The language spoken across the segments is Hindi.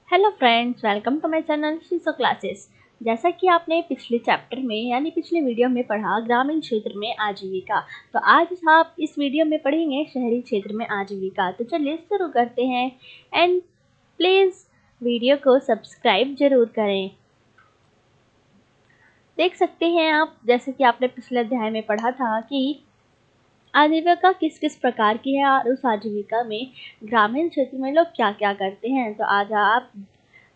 Hello friends, welcome to my channel शीसो क्लासेस। जैसा कि आपने पिछले चैप्टर में यानी पिछले वीडियो में पढ़ा ग्रामीण क्षेत्र में आजीविका, तो आज आप इस वीडियो में पढ़ेंगे शहरी क्षेत्र में आजीविका। तो चलिए शुरू करते हैं एंड प्लीज़ वीडियो को सब्सक्राइब जरूर करें। देख सकते हैं आप, जैसे कि आपने पिछले अध्याय में पढ़ा था कि आजीविका किस किस प्रकार की है और उस आजीविका में ग्रामीण क्षेत्र में लोग क्या क्या करते हैं। तो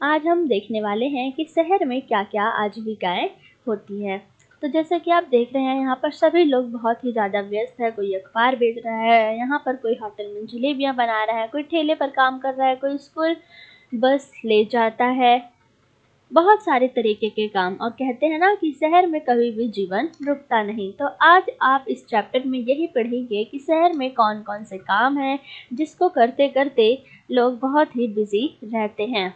आज हम देखने वाले हैं कि शहर में क्या क्या आजीविकाएं होती हैं। तो जैसे कि आप देख रहे हैं, यहाँ पर सभी लोग बहुत ही ज़्यादा व्यस्त है। कोई अखबार बेच रहा है, यहाँ पर कोई होटल में जलेबियाँ बना रहा है, कोई ठेले पर काम कर रहा है, कोई स्कूल बस ले जाता है, बहुत सारे तरीके के काम। और कहते हैं ना कि शहर में कभी भी जीवन रुकता नहीं। तो आज आप इस चैप्टर में यही पढ़ेंगे कि शहर में कौन कौन से काम हैं जिसको करते करते लोग बहुत ही बिजी रहते हैं।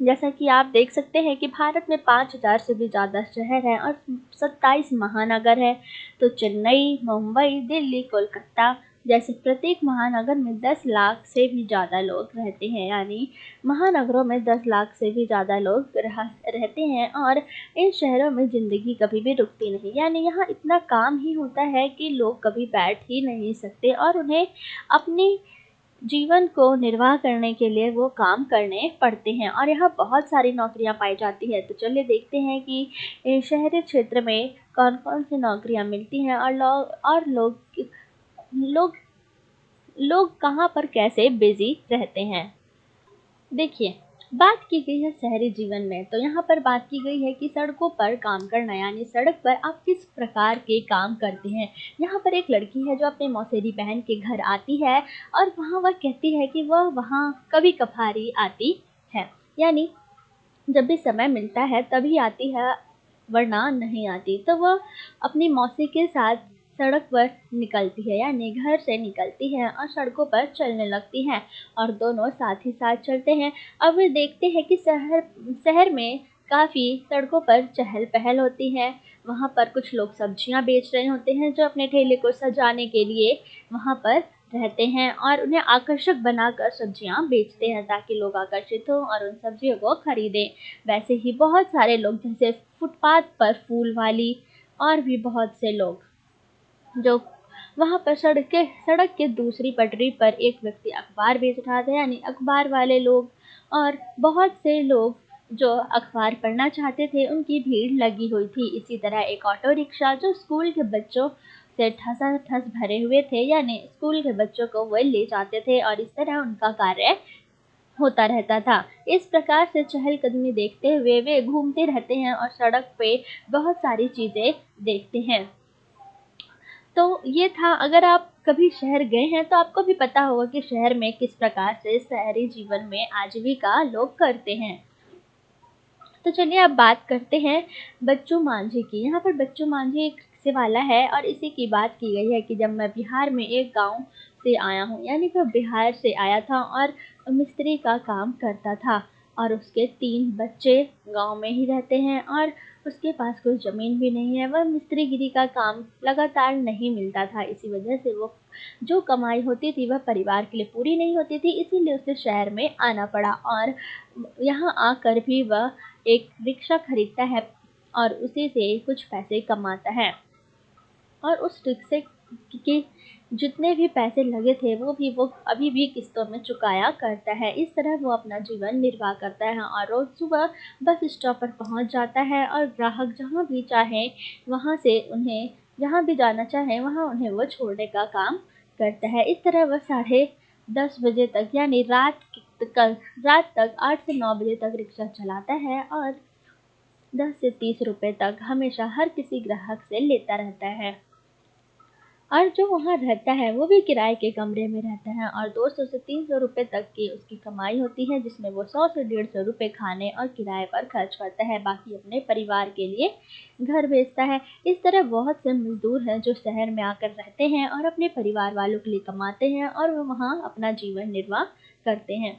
जैसा कि आप देख सकते हैं कि भारत में 5,000 से भी ज़्यादा शहर हैं और 27 महानगर है। तो चेन्नई, मुंबई, दिल्ली, कोलकाता जैसे प्रत्येक महानगर में 10 लाख से भी ज़्यादा लोग रहते हैं। यानी महानगरों में 10 लाख से भी ज़्यादा लोग रहते हैं और इन शहरों में ज़िंदगी कभी भी रुकती नहीं। यानी यहाँ इतना काम ही होता है कि लोग कभी बैठ ही नहीं सकते और उन्हें अपनी जीवन को निर्वाह करने के लिए वो काम करने पड़ते हैं और यहाँ बहुत सारी नौकरियाँ पाई जाती है। तो चलिए देखते हैं कि शहरी क्षेत्र में कौन कौन सी नौकरियाँ मिलती हैं और लोग लोग कहाँ पर कैसे बिजी रहते हैं। देखिए, बात की गई है शहरी जीवन में, तो यहाँ पर बात की गई है कि सड़कों पर काम करना, यानी सड़क पर आप किस प्रकार के काम करते हैं। यहाँ पर एक लड़की है जो अपने मौसेरी बहन के घर आती है और वहाँ वह कहती है कि वह वहाँ कभी कभारी आती है, यानी जब भी समय मिलता है तभी आती है, वरना नहीं आती। तो वह अपनी मौसी के साथ सड़क पर निकलती है, यानी घर से निकलती है और सड़कों पर चलने लगती हैं और दोनों साथ ही साथ चलते हैं। अब वे देखते हैं कि शहर में काफ़ी सड़कों पर चहल पहल होती है। वहाँ पर कुछ लोग सब्जियाँ बेच रहे होते हैं जो अपने ठेले को सजाने के लिए वहाँ पर रहते हैं और उन्हें आकर्षक बनाकर सब्जियाँ बेचते हैं ताकि लोग आकर्षित हों और उन सब्जियों को खरीदें। वैसे ही बहुत सारे लोग, जैसे फुटपाथ पर फूल वाली और भी बहुत से लोग, जो वहाँ पर सड़क के दूसरी पटरी पर एक व्यक्ति अखबार बेच रहा था, यानी अखबार वाले लोग और बहुत से लोग जो अखबार पढ़ना चाहते थे उनकी भीड़ लगी हुई थी। इसी तरह एक ऑटो रिक्शा जो स्कूल के बच्चों से ठसाठस भरे हुए थे, यानी स्कूल के बच्चों को वह ले जाते थे और इस तरह उनका कार्य होता रहता था। इस प्रकार से चहलकदमी देखते हुए वे घूमते रहते हैं और सड़क पे बहुत सारी चीज़ें देखते हैं। तो ये था, अगर आप कभी शहर गए हैं तो आपको भी पता होगा कि शहर में किस प्रकार से शहरी जीवन में आजीविका लोग करते हैं। तो चलिए अब बात करते हैं बच्चू मांझी की। यहाँ पर बच्चू मांझी एक रिक्शे वाला है और इसी की बात की गई है कि जब मैं बिहार में एक गांव से आया हूँ, यानी वह बिहार से आया था और मिस्त्री का काम करता था और उसके 3 बच्चे गांव में ही रहते हैं और उसके पास कोई ज़मीन भी नहीं है। वह मिस्त्रीगिरी का काम लगातार नहीं मिलता था, इसी वजह से वो जो कमाई होती थी वह परिवार के लिए पूरी नहीं होती थी, इसीलिए उसे शहर में आना पड़ा और यहाँ आकर भी वह एक रिक्शा खरीदता है और उसी से कुछ पैसे कमाता है और उस रिक्शे के जितने भी पैसे लगे थे वो अभी भी किस्तों में चुकाया करता है। इस तरह वो अपना जीवन निर्वाह करता है और रोज़ सुबह बस स्टॉप पर पहुंच जाता है और ग्राहक जहां भी चाहे वहां से उन्हें, जहां भी जाना चाहे वहां उन्हें वो छोड़ने का काम करता है। इस तरह वह 10:30 बजे तक, यानी रात तक 8 से 9 बजे तक रिक्शा चलाता है और 10 से 30 रुपए तक हमेशा हर किसी ग्राहक से लेता रहता है। और जो वहाँ रहता है वो भी किराए के कमरे में रहता है और 200 से 300 रुपए तक की उसकी कमाई होती है, जिसमें वो 100 से 150 रुपए खाने और किराए पर खर्च करता है। बाकी अपने परिवार के लिए घर भेजता है। इस तरह बहुत से मजदूर हैं जो शहर में आकर रहते हैं और अपने परिवार वालों के लिए कमाते हैं और वो वहाँ अपना जीवन निर्वाह करते हैं।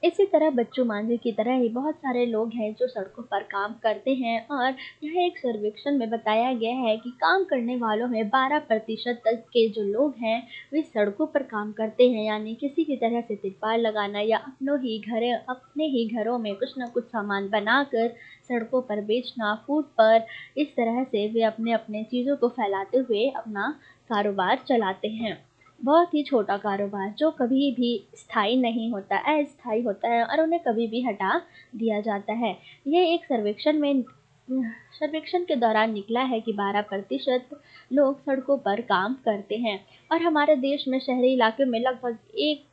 इसी तरह बच्चू मांझी की तरह ही बहुत सारे लोग हैं जो सड़कों पर काम करते हैं, और यह एक सर्वेक्षण में बताया गया है कि काम करने वालों में 12% तक के जो लोग हैं वे सड़कों पर काम करते हैं, यानी किसी भी तरह से तिरपाल लगाना या अपने ही घरों में कुछ न कुछ सामान बनाकर सड़कों पर बेचना, फूट पर, इस तरह से वे अपने अपने चीज़ों को फैलाते हुए अपना कारोबार चलाते हैं। बहुत ही छोटा कारोबार जो कभी भी स्थायी नहीं होता, अस्थायी होता है और उन्हें कभी भी हटा दिया जाता है। ये एक सर्वेक्षण के दौरान निकला है कि 12% लोग सड़कों पर काम करते हैं, और हमारे देश में शहरी इलाके में लगभग 1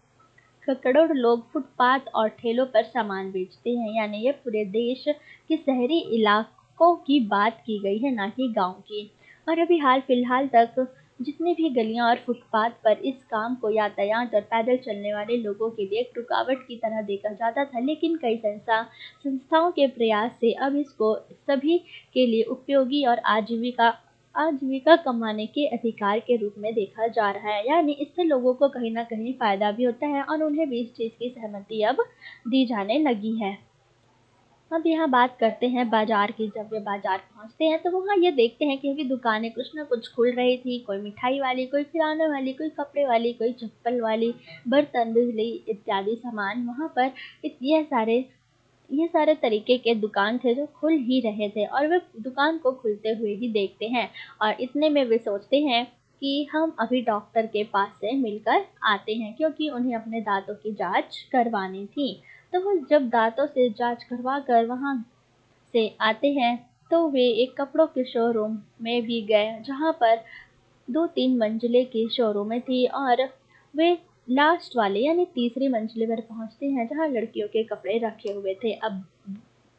करोड़ लोग फुटपाथ और ठेलों पर सामान बेचते हैं, यानी ये पूरे देश के शहरी इलाकों की बात की गई है, ना कि गांव की। और अभी हाल फिलहाल तक जितनी भी गलियां और फुटपाथ पर इस काम को यातायात और पैदल चलने वाले लोगों के लिए एक रुकावट की तरह देखा जाता था, लेकिन कई संस्थाओं के प्रयास से अब इसको सभी के लिए उपयोगी और आजीविका कमाने के अधिकार के रूप में देखा जा रहा है, यानी इससे लोगों को कहीं ना कहीं फायदा भी होता है और उन्हें भी इस चीज़ की सहमति अब दी जाने लगी है। अब यहाँ बात करते हैं बाजार की। जब वे बाजार पहुँचते हैं तो वहाँ ये देखते हैं कि अभी दुकानें कुछ ना कुछ खुल रही थी, कोई मिठाई वाली, कोई किराना वाली, कोई कपड़े वाली, कोई चप्पल वाली, बर्तन, बिजली इत्यादि सामान वहाँ पर ये सारे तरीके के दुकान थे जो खुल ही रहे थे, और वे दुकान को खुलते हुए ही देखते हैं, और इतने में वे सोचते हैं कि हम अभी डॉक्टर के पास से मिलकर आते हैं, क्योंकि उन्हें अपने दांतों की जांच करवानी थी। तो वो जब दांतों से जांच करवा कर वहाँ से आते हैं तो वे एक कपड़ों के शोरूम में भी गए, जहाँ पर 2-3 मंजिले की शोरूमें थी, और वे लास्ट वाले यानी तीसरी मंजिले पर पहुँचते हैं जहाँ लड़कियों के कपड़े रखे हुए थे। अब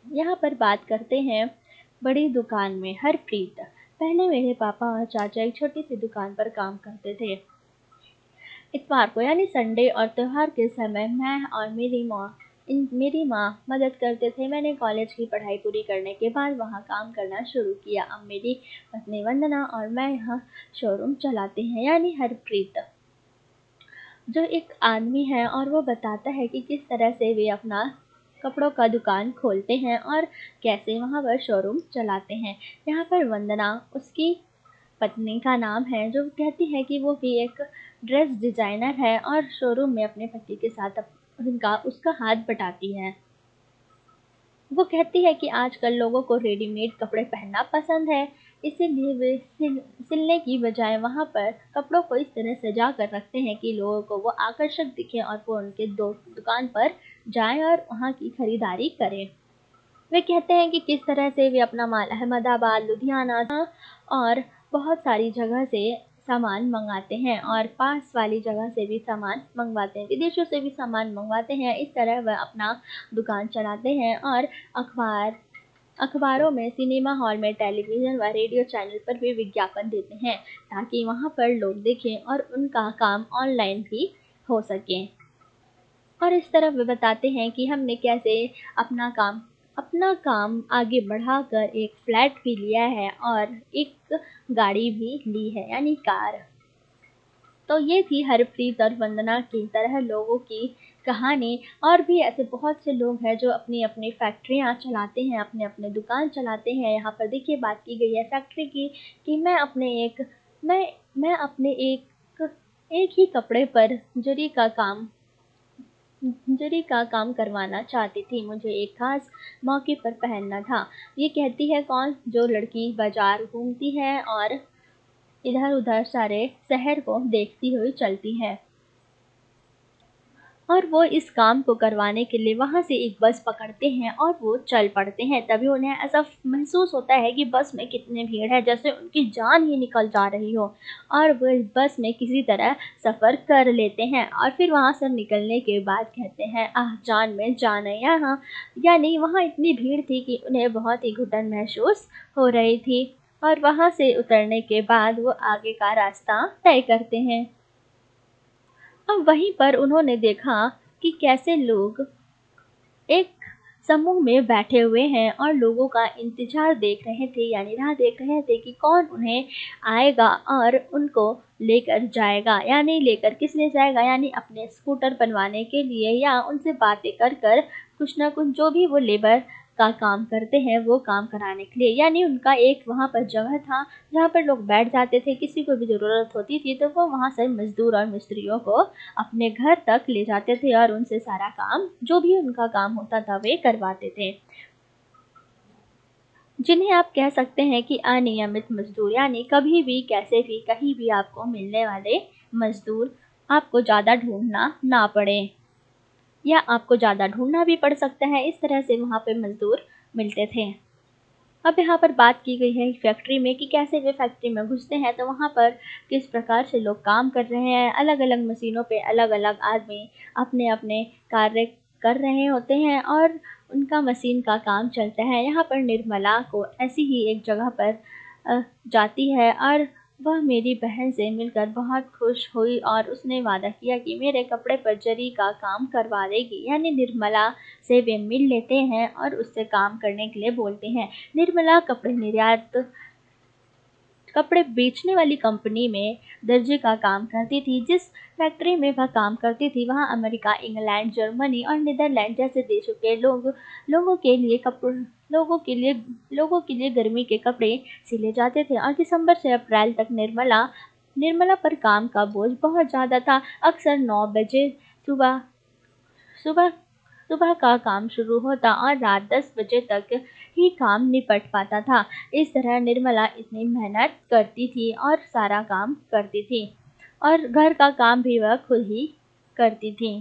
यहाँ पर बात करते हैं बड़ी दुकान में हरप्रीत। पहले मेरे पापा और चाचा एक छोटी सी दुकान पर काम करते थे। इतवार को यानी संडे और त्योहार के समय मैं और मेरी माँ मदद करते थे। मैंने कॉलेज की पढ़ाई पूरी करने के बाद वहाँ काम करना शुरू किया। अब मेरी पत्नी वंदना और मैं यहाँ शोरूम चलाते हैं, यानी हरप्रीत जो एक आदमी है, और वो बताता है कि किस तरह से वे अपना कपड़ों का दुकान खोलते हैं और कैसे वहाँ पर शोरूम चलाते हैं। यहाँ पर वंदना उसकी पत्नी का नाम है, जो कहती है कि वो भी एक ड्रेस डिज़ाइनर है और शोरूम में अपने पति के साथ उसका हाथ बटाती है। वो कहती है कि आजकल लोगों को रेडीमेड कपड़े पहनना पसंद है, इसीलिए वे सिलने की बजाय वहाँ पर कपड़ों को इस तरह सजा कर रखते हैं कि लोगों को वो आकर्षक दिखे और वो उनके दुकान पर जाएं और वहाँ की खरीदारी करें। वे कहते हैं कि किस तरह से वे अपना माल अहमदाबाद, लुधियाना और बहुत सारी जगह से सामान मंगाते हैं, और पास वाली जगह से भी सामान मंगवाते हैं, विदेशों से भी सामान मंगवाते हैं। इस तरह वह अपना दुकान चलाते हैं और अखबारों में, सिनेमा हॉल में, टेलीविज़न व रेडियो चैनल पर भी विज्ञापन देते हैं ताकि वहाँ पर लोग देखें और उनका काम ऑनलाइन भी हो सके। और इस तरह वे बताते हैं कि हमने कैसे अपना काम आगे बढ़ाकर एक फ्लैट भी लिया है और एक गाड़ी भी ली है, यानी कार। तो ये थी हरप्रीत और वंदना की तरह लोगों की कहानी। और भी ऐसे बहुत से लोग हैं जो अपनी अपनी फैक्ट्रियाँ चलाते हैं, अपने अपने दुकान चलाते हैं। यहाँ पर देखिए बात की गई है फैक्ट्री की कि मैं अपने एक ही कपड़े पर जरी का काम करवाना चाहती थी। मुझे एक खास मौके पर पहनना था। ये कहती है कौन? जो लड़की बाजार घूमती है और इधर उधर सारे शहर को देखती हुई चलती है, और वो इस काम को करवाने के लिए वहाँ से एक बस पकड़ते हैं और वो चल पड़ते हैं। तभी उन्हें ऐसा महसूस होता है कि बस में कितनी भीड़ है, जैसे उनकी जान ही निकल जा रही हो, और वो इस बस में किसी तरह सफ़र कर लेते हैं। और फिर वहाँ से निकलने के बाद कहते हैं, आह जान में जान है यहाँ, यानी वहाँ इतनी भीड़ थी कि उन्हें बहुत ही घुटन महसूस हो रही थी। और वहाँ से उतरने के बाद वो आगे का रास्ता तय करते हैं। अब वहीं पर उन्होंने देखा कि कैसे लोग एक समूह में बैठे हुए हैं और लोगों का इंतजार देख रहे थे, यानी राह देख रहे थे कि कौन उन्हें आएगा और उनको लेकर जाएगा, यानी लेकर किस लिए जाएगा, यानी अपने स्कूटर बनवाने के लिए या उनसे बातें कर कर कुछ ना कुछ जो भी वो लेबर का काम करते हैं वो काम कराने के लिए। यानी उनका एक वहाँ पर जगह था जहाँ पर लोग बैठ जाते थे, किसी को भी ज़रूरत होती थी तो वो वहाँ से मजदूर और मिस्त्रियों को अपने घर तक ले जाते थे और उनसे सारा काम जो भी उनका काम होता था वे करवाते थे, जिन्हें आप कह सकते हैं कि अनियमित मजदूर, यानी कभी भी कैसे भी कहीं भी आपको मिलने वाले मजदूर, आपको ज़्यादा ढूंढना ना पड़े या आपको ज़्यादा ढूंढना भी पड़ सकता है, इस तरह से वहाँ पे मजदूर मिलते थे। अब यहाँ पर बात की गई है फैक्ट्री में कि कैसे वे फैक्ट्री में घुसते हैं, तो वहाँ पर किस प्रकार से लोग काम कर रहे हैं, अलग अलग मशीनों पे अलग अलग आदमी अपने अपने कार्य कर रहे होते हैं और उनका मशीन का काम चलता है। यहाँ पर निर्मला को ऐसी ही एक जगह पर जाती है और वह मेरी बहन से मिलकर बहुत खुश हुई और उसने वादा किया कि मेरे कपड़े पर जरी का काम करवा देगी, यानी निर्मला से वे मिल लेते हैं और उससे काम करने के लिए बोलते हैं। निर्मला कपड़े बेचने वाली कंपनी में दर्जी का काम करती थी। जिस फैक्ट्री में वह काम करती थी वहाँ अमेरिका, इंग्लैंड, जर्मनी और नीदरलैंड जैसे देशों के लोगों के लिए कपड़े लोगों के लिए गर्मी के कपड़े सिले जाते थे और दिसंबर से अप्रैल तक निर्मला पर काम का बोझ बहुत ज़्यादा था। अक्सर 9 बजे सुबह सुबह सुबह का काम शुरू होता और रात 10 बजे तक ही काम निपट पाता था। इस तरह निर्मला इतनी मेहनत करती थी और सारा काम करती थी और घर का काम भी वह खुद ही करती थी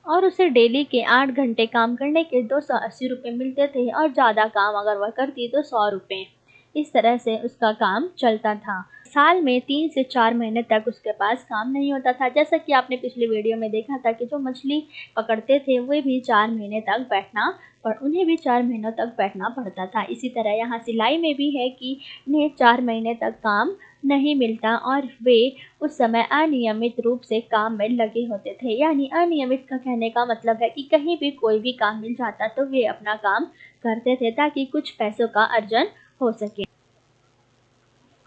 और उसे डेली के 8 घंटे काम करने के 280 रुपये मिलते थे और ज़्यादा काम अगर वह करती तो 100 रुपये। इस तरह से उसका काम चलता था। साल में 3 से 4 महीने तक उसके पास काम नहीं होता था। जैसा कि आपने पिछली वीडियो में देखा था कि जो मछली पकड़ते थे वे भी 4 महीने तक बैठना और उन्हें भी 4 महीनों तक बैठना पड़ता था। इसी तरह यहाँ सिलाई में भी है कि इन्हें 4 महीने तक काम नहीं मिलता और वे उस समय अनियमित रूप से काम में लगे होते थे। यानी अनियमित का कहने का मतलब है कि कहीं भी कोई भी काम मिल जाता तो वे अपना काम करते थे ताकि कुछ पैसों का अर्जन हो सके,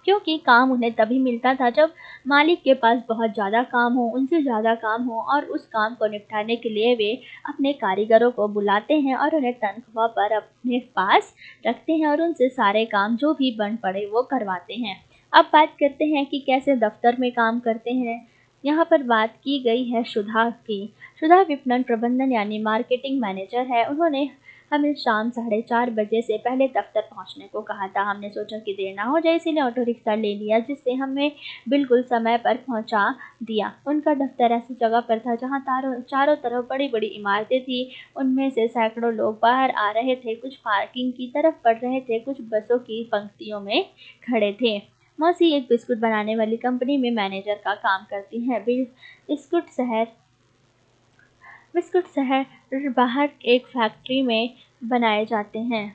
क्योंकि काम उन्हें तभी मिलता था जब मालिक के पास बहुत ज़्यादा काम हो, उनसे ज़्यादा काम हो और उस काम को निपटाने के लिए वे अपने कारीगरों को बुलाते हैं और उन्हें तनख्वाह पर अपने पास रखते हैं और उनसे सारे काम जो भी बन पड़े वो करवाते हैं। अब बात करते हैं कि कैसे दफ्तर में काम करते हैं। यहाँ पर बात की गई है सुधा की। सुधा विपणन प्रबंधन यानी मार्केटिंग मैनेजर है। उन्होंने हमें शाम 4:30 बजे से पहले दफ्तर पहुंचने को कहा था। हमने सोचा कि देर ना हो जाए इसीलिए ऑटो रिक्शा ले लिया जिससे हमें बिल्कुल समय पर पहुंचा दिया। उनका दफ्तर ऐसी जगह पर था जहां चारों तरफ बड़ी बड़ी इमारतें थी। उनमें से सैकड़ों लोग बाहर आ रहे थे, कुछ पार्किंग की तरफ बढ़ रहे थे, कुछ बसों की पंक्तियों में खड़े थे। मौसी एक बिस्कुट बनाने वाली कंपनी में मैनेजर का काम करती हैं। बिस्कुट शहर बाहर एक फैक्ट्री में बनाए जाते हैं।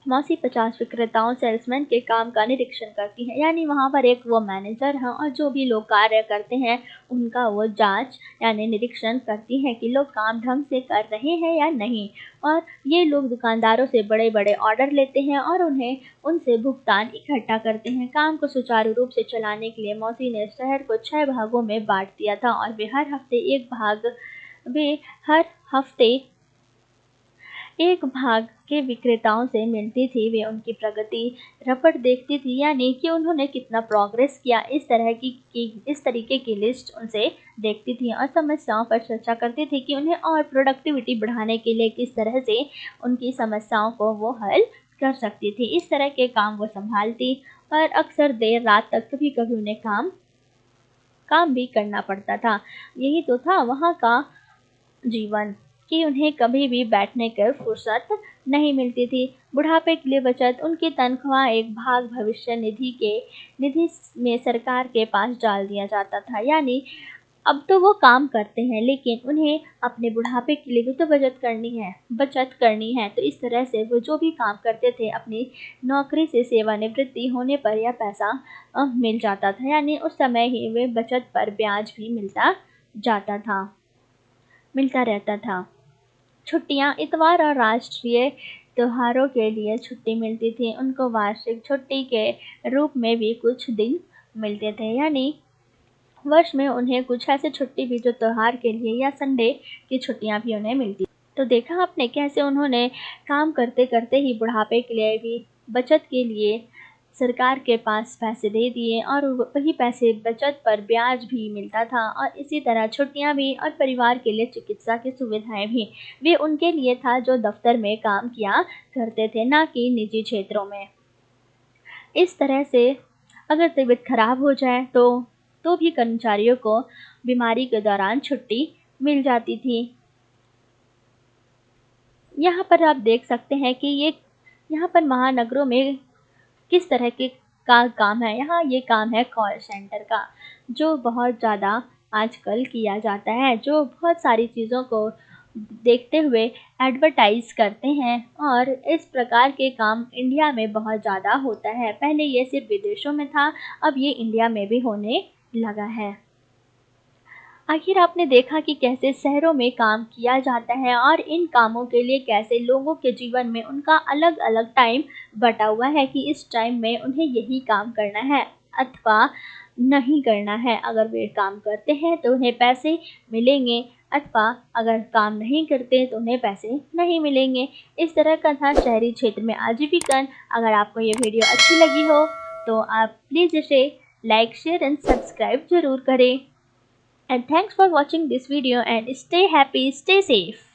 मौसी 50 विक्रेताओं सेल्समैन के काम का निरीक्षण करती है, यानी वहाँ पर एक वो मैनेजर है और जो भी लोग कार्य करते हैं उनका वो जांच यानी निरीक्षण करती है कि लोग काम ढंग से कर रहे हैं या नहीं। और ये लोग दुकानदारों से बड़े बड़े ऑर्डर लेते हैं और उन्हें उनसे भुगतान इकट्ठा करते हैं। काम को सुचारू रूप से चलाने के लिए मौसी ने शहर को 6 भागों में बांट दिया था और वे हर हफ्ते एक भाग के विक्रेताओं से मिलती थी। वे उनकी प्रगति रपट देखती थी, यानी कि उन्होंने कितना प्रोग्रेस किया। इस तरीके की लिस्ट उनसे देखती थी और समस्याओं पर चर्चा करती थी कि उन्हें और प्रोडक्टिविटी बढ़ाने के लिए किस तरह से उनकी समस्याओं को वो हल कर सकती थी। इस तरह के काम वो संभालती और अक्सर देर रात तक कभी कभी उन्हें काम भी करना पड़ता था। यही तो था वहाँ का जीवन कि उन्हें कभी भी बैठने की फुर्सत नहीं मिलती थी। बुढ़ापे के लिए बचत उनकी तनख्वाह एक भाग भविष्य निधि में सरकार के पास डाल दिया जाता था। यानी अब तो वो काम करते हैं लेकिन उन्हें अपने बुढ़ापे के लिए भी तो बचत करनी है। तो इस तरह से वो जो भी काम करते थे अपनी नौकरी से सेवानिवृत्ति होने पर यह पैसा मिल जाता था, यानी उस समय ही वे बचत पर ब्याज भी मिलता रहता था। छुट्टियां इतवार और राष्ट्रीय त्योहारों के लिए छुट्टी मिलती थी। उनको वार्षिक छुट्टी के रूप में भी कुछ दिन मिलते थे, यानी वर्ष में उन्हें कुछ ऐसे छुट्टी भी जो त्योहार के लिए या संडे की छुट्टियां भी उन्हें मिलती। तो देखा आपने कैसे उन्होंने काम करते करते ही बुढ़ापे के लिए भी बचत के लिए सरकार के पास पैसे दे दिए और वही पैसे बचत पर ब्याज भी मिलता था, और इसी तरह छुट्टियां भी और परिवार के लिए चिकित्सा की सुविधाएं भी वे उनके लिए था जो दफ्तर में काम किया करते थे, ना कि निजी क्षेत्रों में। इस तरह से अगर तबीयत खराब हो जाए तो भी कर्मचारियों को बीमारी के दौरान छुट्टी मिल जाती थी। यहाँ पर आप देख सकते हैं कि ये यहाँ पर महानगरों में किस तरह के का काम है। यहाँ ये काम है कॉल सेंटर का, जो बहुत ज़्यादा आजकल किया जाता है, जो बहुत सारी चीज़ों को देखते हुए एडवर्टाइज करते हैं, और इस प्रकार के काम इंडिया में बहुत ज़्यादा होता है। पहले ये सिर्फ विदेशों में था, अब ये इंडिया में भी होने लगा है। आखिर आपने देखा कि कैसे शहरों में काम किया जाता है और इन कामों के लिए कैसे लोगों के जीवन में उनका अलग अलग टाइम बटा हुआ है कि इस टाइम में उन्हें यही काम करना है अथवा नहीं करना है। अगर वे काम करते हैं तो उन्हें पैसे मिलेंगे, अथवा अगर काम नहीं करते तो उन्हें पैसे नहीं मिलेंगे। इस तरह का था शहरी क्षेत्र में आजीविकरण। अगर आपको ये वीडियो अच्छी लगी हो तो आप प्लीज़ इसे लाइक, शेयर एंड सब्सक्राइब जरूर करें। And thanks for watching this video, and stay happy, stay safe.